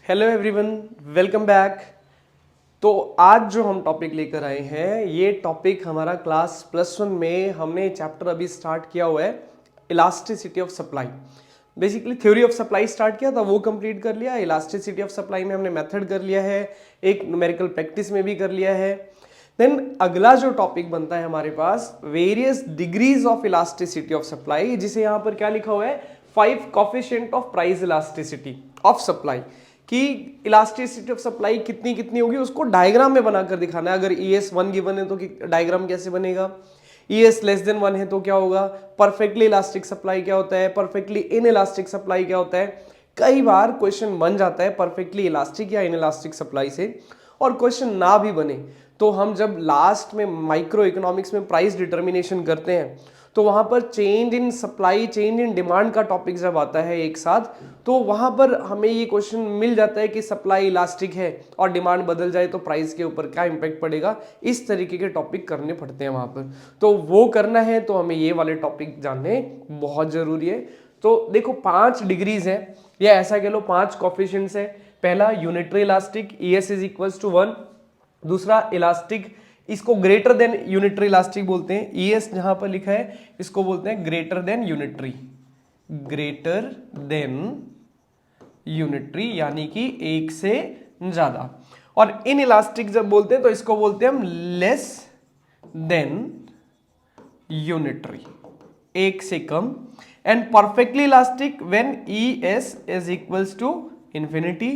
Hello everyone, welcome back. तो आज जो हम टॉपिक लेकर आए हैं, ये टॉपिक हमारा क्लास +1 में हमने चैप्टर अभी स्टार्ट किया हुआ है, elasticity of supply. Basically theory of supply start किया था, वो कंप्लीट कर लिया। इलास्टिसिटी ऑफ सप्लाई में हमने मेथड कर लिया है, एक न्यूमेरिकल प्रैक्टिस में भी कर लिया है। देन अगला जो टॉपिक बनता है हमारे पास, various degrees of elasticity of supply, जिसे यहाँ पर क्या लिखा हुआ है, 5 coefficient of price elasticity of supply, कि इलास्टिसिटी ऑफ सप्लाई कितनी कितनी होगी उसको डायग्राम में बनाकर दिखाना है। अगर ES 1 गिवन है तो डायग्राम कैसे बनेगा, ES <1 है तो क्या होगा, परफेक्टली इलास्टिक सप्लाई क्या होता है, परफेक्टली इन इलास्टिक सप्लाई क्या होता है। कई बार क्वेश्चन बन जाता है परफेक्टली इलास्टिक या इन इलास्टिक सप्लाई से, और क्वेश्चन ना भी बने तो हम जब लास्ट में माइक्रो इकोनॉमिक्स में प्राइस डिटर्मिनेशन करते हैं तो वहां पर change in supply, change in demand का टॉपिक जब आता है एक साथ, तो वहां पर हमें ये क्वेश्चन मिल जाता है कि सप्लाई इलास्टिक है और डिमांड बदल जाए तो प्राइस के ऊपर क्या इंपैक्ट पड़ेगा। इस तरीके के टॉपिक करने पड़ते हैं वहां पर। तो वो करना है तो हमें ये वाले टॉपिक जानने बहुत जरूरी है। तो देखो 5 डिग्रीज है, या ऐसा कह लो 5 कोफिशिएंट्स है। पहला यूनिटरी इलास्टिक, ES = 1। दूसरा इलास्टिक, इसको ग्रेटर देन यूनिटरी इलास्टिक बोलते हैं। ES जहां पर लिखा है इसको बोलते हैं greater than unitary, greater than unitary यानी कि एक से ज्यादा। और इन इलास्टिक जब बोलते हैं तो इसको बोलते हैं हम लेस देन यूनिटरी, एक से कम। And perfectly elastic when ES = infinity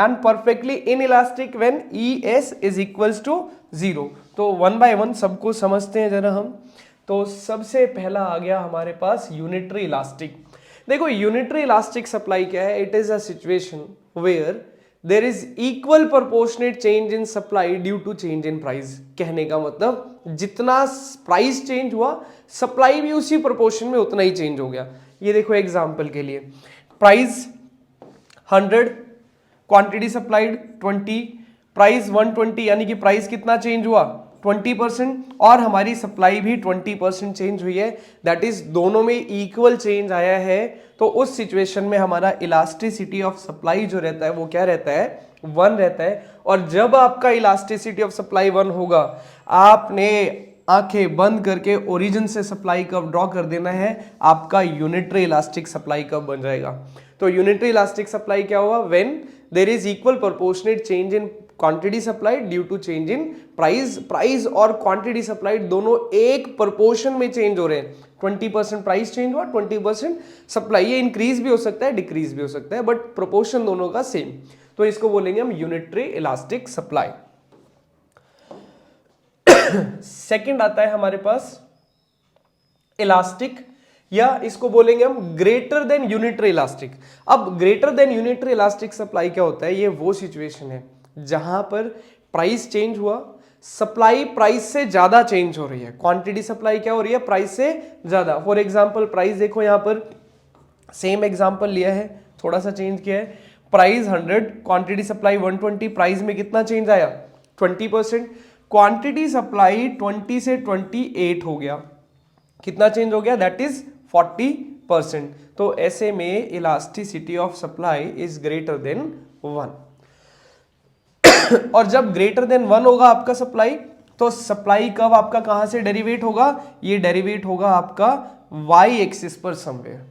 and perfectly inelastic when ES = 0। तो 1 by 1 सबको समझते हैं जरा हम। तो सबसे पहला आ गया हमारे पास यूनिटरी इलास्टिक। देखो यूनिटरी इलास्टिक सप्लाई क्या है, it is a situation where there is equal proportionate change in supply due to change in price. कहने का मतलब जितना प्राइस चेंज हुआ सप्लाई भी उसी प्रोपोर्शन में उतना ही चेंज हो गया। ये देखो एग्जांपल के लिए, प्राइस 100, क्वांटिटी सप्लाइड 20, प्राइस 120, यानी कि प्राइस कितना चेंज हुआ 20%, और हमारी सप्लाई भी 20% चेंज हुई है। दैट इज दोनों में इक्वल चेंज आया है। तो उस सिचुएशन में हमारा इलास्टिसिटी ऑफ सप्लाई जो रहता है वो क्या रहता है, 1 रहता है। और जब आपका इलास्टिसिटी ऑफ सप्लाई 1 होगा, आपने आंखें बंद करके ओरिजिन से सप्लाई कर्व ड्रॉ कर देना है, आपका यूनिटरी इलास्टिक सप्लाई कर्व बन जाएगा। तो यूनिटरी इलास्टिक सप्लाई क्या हुआ, when there is equal proportionate change in quantity supplied due to change in price. Price और क्वांटिटी सप्लाइड दोनों एक प्रोपोर्शन में चेंज हो रहे हैं। 20% प्राइस चेंज हुआ, 20% सप्लाई। ये इंक्रीज भी हो सकता है, डिक्रीज भी हो सकता है, बट प्रोपोर्शन दोनों का सेम। तो इसको बोलेंगे हम यूनिटरी इलास्टिक सप्लाई। सेकंड आता है हमारे पास इलास्टिक, या इसको बोलेंगे हम ग्रेटर देन यूनिटरी इलास्टिक। अब greater than unitary elastic supply क्या होता है, ये वो सिचुएशन है जहां पर प्राइस चेंज हुआ, सप्लाई प्राइस से ज्यादा चेंज हो रही है। क्वांटिटी सप्लाई क्या हो रही है, प्राइस से ज्यादा। फॉर एग्जांपल प्राइस देखो, यहां पर सेम एग्जांपल लिया है, थोड़ा सा चेंज किया है। प्राइस 100, क्वांटिटी सप्लाई 120, प्राइस में कितना चेंज आया 20%। क्वांटिटी सप्लाई 20 से 28 हो गया, कितना चेंज हो गया, दैट इज 40%। तो ऐसे में elasticity of supply is greater than 1। और जब ग्रेटर देन 1 होगा आपका सप्लाई, तो सप्लाई कर्व आपका कहां से डेरिवेट होगा, ये डेरिवेट होगा आपका y एक्सिस पर समवेयर।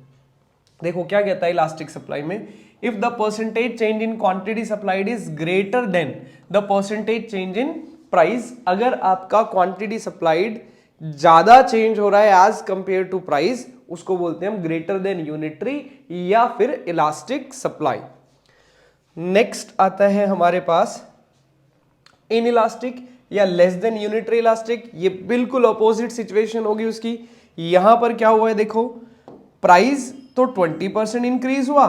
देखो क्या कहता है इलास्टिक सप्लाई में, if the percentage change in quantity supplied is greater than the percentage change in price. अगर आपका क्वांटिटी सप्लाइड ज्यादा चेंज हो रहा है एज कंपेयर टू प्राइस, उसको बोलते हैं हम ग्रेटर देन यूनिटरी या फिर इलास्टिक सप्लाई। नेक्स्ट आता है हमारे पास इन इलास्टिक या लेस देन यूनिटरी इलास्टिक। ये बिल्कुल अपोजिट सिचुएशन होगी उसकी। यहां पर क्या हुआ है देखो, प्राइस तो 20% इंक्रीज हुआ,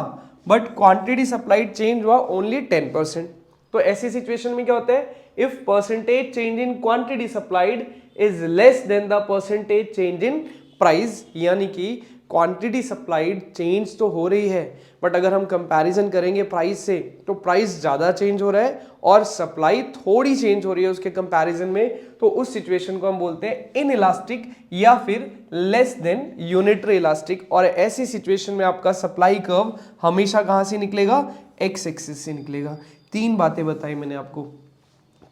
बट क्वांटिटी सप्लाइड चेंज हुआ ओनली 10%। तो ऐसी सिचुएशन में क्या होता है, if percentage change in quantity supplied is less than the percentage change in price, यानी कि क्वांटिटी सप्लाइड चेंज तो हो रही है बट अगर हम कंपैरिजन करेंगे प्राइस से तो प्राइस ज़्यादा चेंज हो रहा है और सप्लाई थोड़ी चेंज हो रही है उसके कंपैरिजन में, तो उस सिचुएशन को हम बोलते हैं इनइलास्टिक या फिर लेस देन यूनिटरी इलास्टिक। और ऐसी सिचुएशन में आपका सप्लाई कर्व हमेशा कहाँ से निकलेगा? एक्स एक्सिस से निकलेगा। 3 बातें बताई मैंने आपको।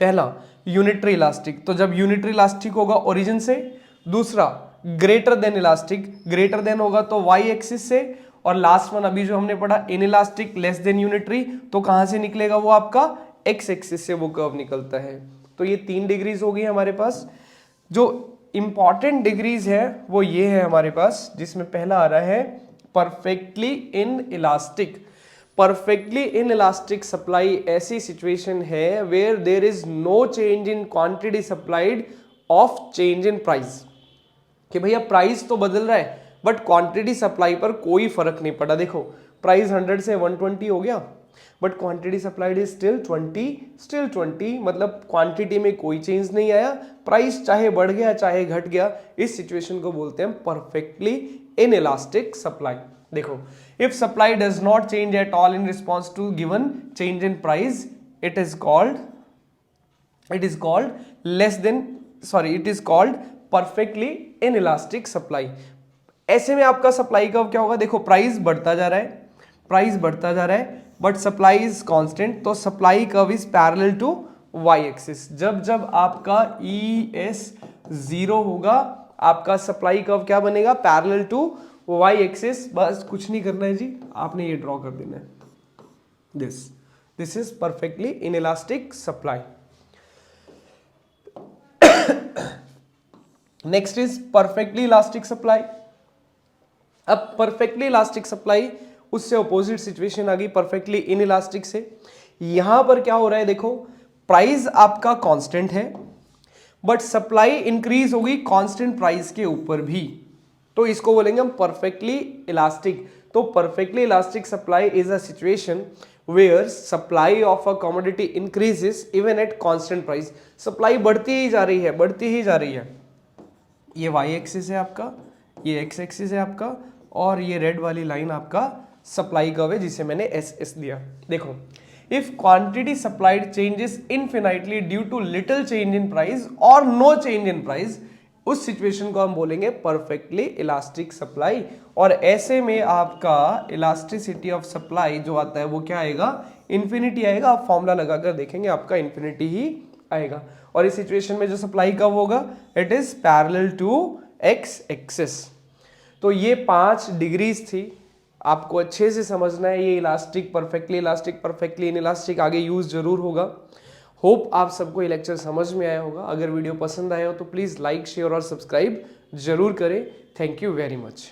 पहला यूनिटरी इलास्टिक, तो जब यूनिटरी इलास्टिक होगा ओरिजिन से। दूसरा greater than elastic, greater than होगा तो वाई एक्सिस से। और लास्ट वन अभी जो हमने पढ़ा इनइलास्टिक लेस देन यूनिटरी, तो कहां से निकलेगा वो आपका एक्स एक्सिस से वो कर्व निकलता है। तो ये 3 डिग्रीज हो गई हमारे पास। जो इंपॉर्टेंट डिग्रीज है वो ये है हमारे पास, जिसमें पहला आ रहा है perfectly inelastic. Perfectly inelastic supply ऐसी सिचुएशन है where there is no change in quantity supplied of change in price, कि भैया प्राइस तो बदल रहा है बट क्वांटिटी सप्लाई पर कोई फर्क नहीं पड़ा। देखो प्राइस 100 से 120 हो गया but quantity supplied is still 20, मतलब क्वांटिटी में कोई चेंज नहीं आया, प्राइस चाहे बढ़ गया चाहे घट गया। इस सिचुएशन को बोलते हैं परफेक्टली इन इलास्टिक सप्लाई। देखो if supply does not change at all in response to given change in price, it is called perfectly inelastic supply. ऐसे में आपका सप्लाई कर्व क्या होगा? देखो प्राइस बढ़ता जा रहा है बट सप्लाई इज कांस्टेंट, तो supply curve is parallel to Y axis. जब आपका ES 0 होगा आपका सप्लाई कर्व क्या बनेगा? Parallel to Y axis. बस कुछ नहीं करना है जी, आपने ये ड्रॉ कर देना है। This is perfectly inelastic supply. Next is perfectly elastic supply. अब परफेक्टली इलास्टिक सप्लाई उससे अपोजिट सिचुएशन आ गई परफेक्टली इन इलास्टिक से। यहां पर क्या हो रहा है? देखो प्राइस आपका कांस्टेंट है बट सप्लाई इंक्रीज होगी कांस्टेंट प्राइस के ऊपर भी, तो इसको बोलेंगे हम परफेक्टली इलास्टिक। तो perfectly elastic supply is a situation where supply of a commodity increases even at constant price. Supply बढ़ती ही जा रही है। ये वाई एक्सिस है आपका, ये एक्स एक्सिस है आपका, और ये रेड वाली लाइन आपका सप्लाई कर्व है जिसे मैंने एस दिया। देखो if quantity supplied changes infinitely due to little change in price और नो चेंज इन प्राइस, उस सिचुएशन को हम बोलेंगे परफेक्टली इलास्टिक सप्लाई। और ऐसे में आपका इलास्टिसिटी ऑफ सप्लाई जो आता है वो क्या आएगा? इन्फिनिटी आएगा। आप फॉर्मूला लगाकर देखेंगे आपका इन्फिनिटी ही आएगा। और इस सिचुएशन में जो सप्लाई कर्व होगा it is parallel to X axis. तो ये 5 डिग्रीज थी, आपको अच्छे से समझना है। ये इलास्टिक, परफेक्टली इन इलास्टिक आगे यूज जरूर होगा। होप आप सबको ये लेक्चर समझ में आया होगा। अगर वीडियो पसंद आया हो तो प्लीज़ लाइक, शेयर और सब्सक्राइब जरूर करें। Thank you very much.